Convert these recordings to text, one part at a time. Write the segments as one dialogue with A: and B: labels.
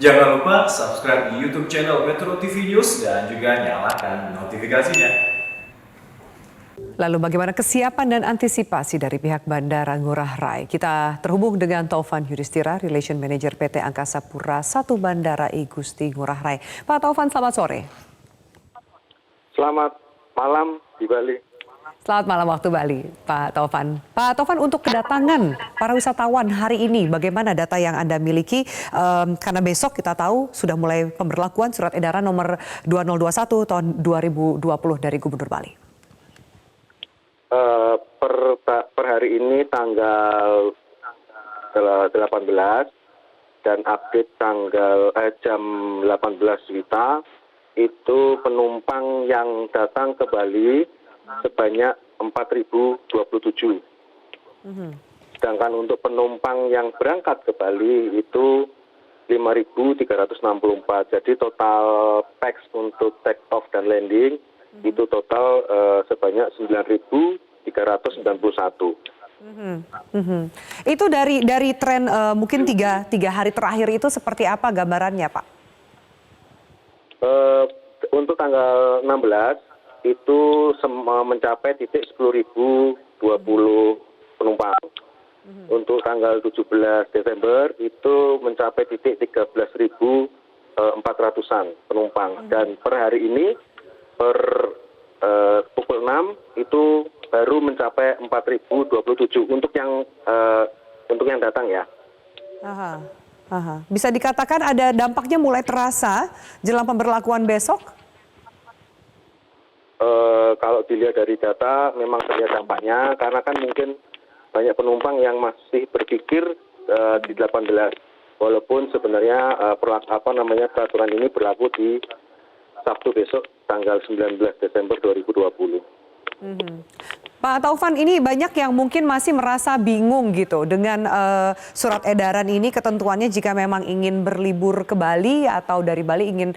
A: Jangan lupa subscribe di YouTube channel Metro TV News dan juga nyalakan notifikasinya.
B: Lalu bagaimana kesiapan dan antisipasi dari pihak Bandara Ngurah Rai? Kita terhubung dengan Taufan Yudhistira, Relation Manager PT Angkasa Pura I Bandara I Gusti Ngurah Rai. Pak Taufan, selamat sore.
C: Selamat malam di Bali.
B: Selamat malam waktu Bali, Pak Taufan. Pak Taufan, untuk kedatangan para wisatawan hari ini, bagaimana data yang Anda miliki? Karena besok kita tahu sudah mulai pemberlakuan surat edaran nomor 2021 tahun 2020 dari Gubernur Bali.
C: Per hari ini tanggal 18 dan update jam 18 WITA itu penumpang yang datang ke Bali sebanyak 4.027. Sedangkan untuk penumpang yang berangkat ke Bali itu 5.364. Jadi total pax untuk take off dan landing itu total sebanyak 9.391.
B: Itu dari tren mungkin tiga hari terakhir itu seperti apa gambarannya, Pak?
C: Untuk tanggal 16 itu mencapai titik 10.020 penumpang. Untuk tanggal 17 Desember itu mencapai titik 13.400-an penumpang. Dan per hari ini per pukul 6 itu baru mencapai 4.027 untuk yang datang ya.
B: Bisa dikatakan ada dampaknya mulai terasa jelang pemberlakuan besok?
C: Kalau dilihat dari data memang terlihat dampaknya karena kan mungkin banyak penumpang yang masih berpikir di 18 walaupun sebenarnya peraturan ini berlaku di Sabtu besok tanggal 19 Desember 2020.
B: Pak Taufan, ini banyak yang mungkin masih merasa bingung gitu dengan surat edaran ini, ketentuannya jika memang ingin berlibur ke Bali atau dari Bali ingin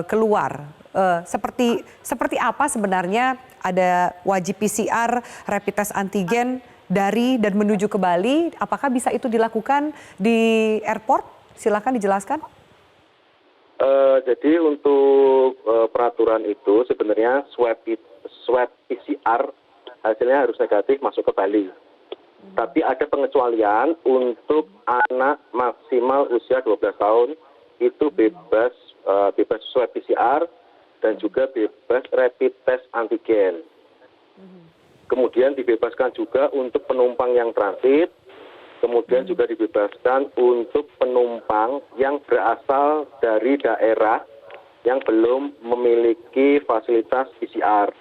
B: keluar. Seperti apa sebenarnya ada wajib PCR, rapid test antigen dari dan menuju ke Bali? Apakah bisa itu dilakukan di airport? Silakan dijelaskan.
C: Jadi untuk peraturan itu sebenarnya swab PCR hasilnya harus negatif masuk ke Bali. Tapi ada pengecualian untuk anak maksimal usia 12 tahun itu bebas swab PCR dan juga bebas rapid test antigen. Kemudian dibebaskan juga untuk penumpang yang transit. Kemudian juga dibebaskan untuk penumpang yang berasal dari daerah yang belum memiliki fasilitas PCR.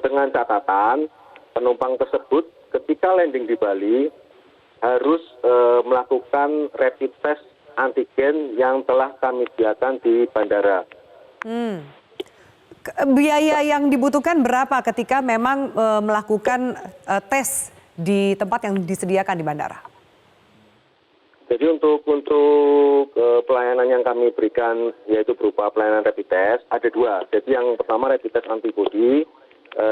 C: Dengan catatan penumpang tersebut ketika landing di Bali harus melakukan rapid test antigen yang telah kami sediakan di bandara.
B: Biaya yang dibutuhkan berapa ketika memang melakukan tes di tempat yang disediakan di bandara?
C: Jadi untuk pelayanan yang kami berikan yaitu berupa pelayanan rapid test ada dua. Jadi yang pertama rapid test antibody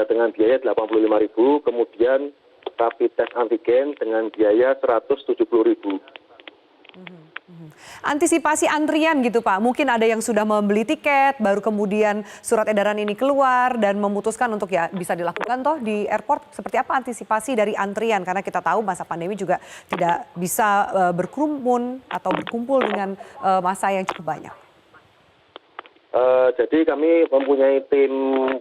C: dengan biaya 85.000, kemudian rapid test antigen dengan biaya 170.000.
B: Antisipasi antrian gitu Pak, mungkin ada yang sudah membeli tiket, baru kemudian surat edaran ini keluar dan memutuskan untuk ya bisa dilakukan toh di airport. Seperti apa antisipasi dari antrian? Karena kita tahu masa pandemi juga tidak bisa berkerumun atau berkumpul dengan massa yang cukup banyak.
C: Jadi kami mempunyai tim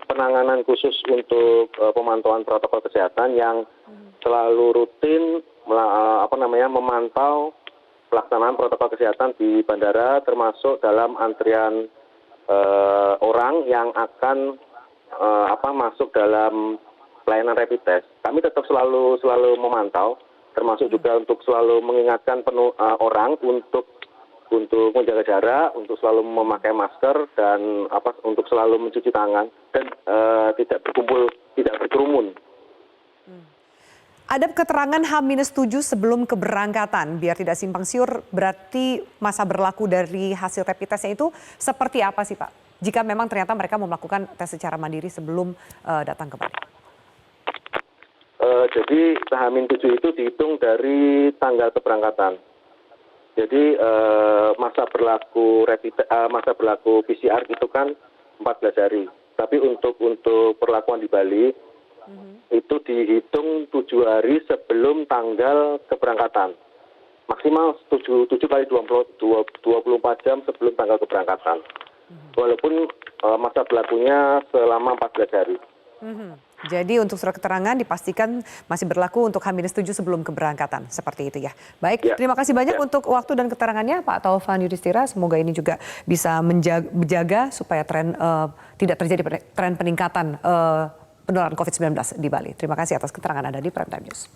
C: penanganan khusus untuk pemantauan protokol kesehatan yang selalu rutin memantau pelaksanaan protokol kesehatan di bandara termasuk dalam antrian orang yang akan masuk dalam pelayanan rapid test. Kami tetap selalu memantau, termasuk juga untuk selalu mengingatkan orang untuk menjaga jarak, untuk selalu memakai masker dan untuk selalu mencuci tangan dan tidak berkerumun.
B: Ada keterangan H-7 sebelum keberangkatan, biar tidak simpang siur, berarti masa berlaku dari hasil rapid testnya itu seperti apa sih Pak? Jika memang ternyata mereka mau melakukan tes secara mandiri sebelum datang ke Bali.
C: Jadi H-7 itu dihitung dari tanggal keberangkatan. Jadi masa berlaku PCR itu kan 14 hari. Tapi untuk perlakuan di Bali itu dihitung 7 hari sebelum tanggal keberangkatan. Maksimal 7 kali 24 jam sebelum tanggal keberangkatan. Walaupun masa berlakunya selama 14 hari.
B: Jadi untuk surat keterangan dipastikan masih berlaku untuk H-7 sebelum keberangkatan. Seperti itu ya. Baik,
C: Ya.
B: terima kasih banyak
C: Ya.
B: untuk waktu dan keterangannya Pak Taufan Yudhistira. Semoga ini juga bisa menjaga supaya tidak terjadi tren peningkatan penularan COVID-19 di Bali. Terima kasih atas keterangan Anda di Prime Time News.